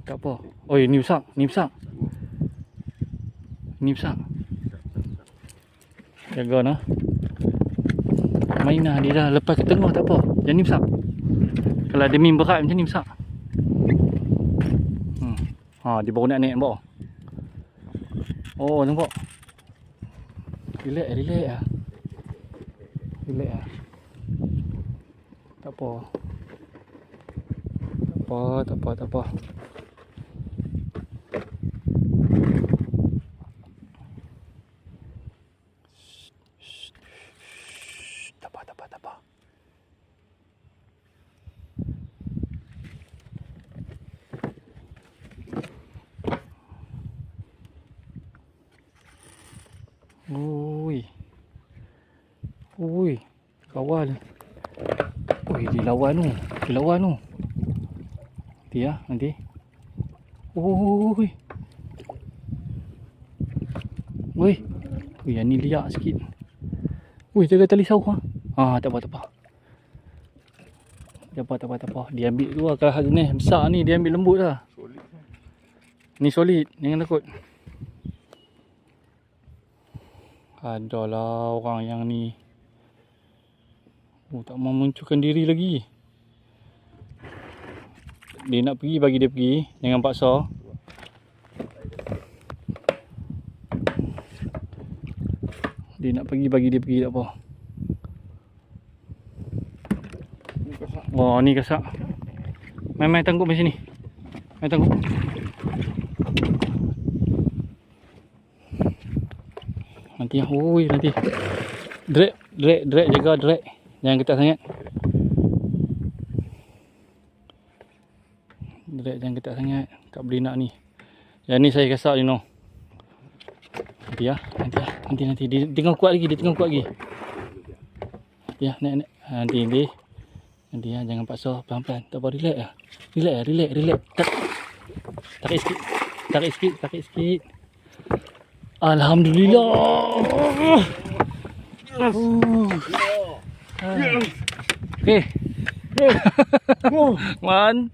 Tak apa. Oi, ni besar, ni besar. Ni besar. Jaga nah. Main lah, dia dah lepas ke tengah tak apa. Yang ni besar. Kalau dia main berat macam ni besar. Ha, dia baru nak naik bawah. Oh, nampak. Relax lah. Relax lah. Tak apa. Tak apa. Tak apa. Ui, kawal. Ui, dia lawan tu. Nanti ya, nanti. Ui. Yang ni liak sikit. Ui, jaga tali sauh ah. Ah, tak apa. Dia ambil tu lah kalau ni besar ni dia ambil lembut lah. Ni solid, jangan takut. Adalah orang yang ni. Oh, tak mau munculkan diri lagi. Dia nak pergi, bagi dia pergi. Jangan paksa. Dia nak pergi, bagi dia pergi, tak apa. Oh, ni kasak. Main tanggup macam sini. Main tanggup. Nanti ya. Oi, nanti. Drag, jaga drag. Jangan ketat sangat. Drag jangan ketat sangat. Tak boleh nak ni. Yang ni saya kasak ni no. Nanti ya. Nanti. Dia tengah kuat lagi. Ya, naik. Nanti ya, jangan paksa, pelan-pelan. Tak apa, relax lah. Relax. Tarik sikit. Alhamdulillah. Okay. Man.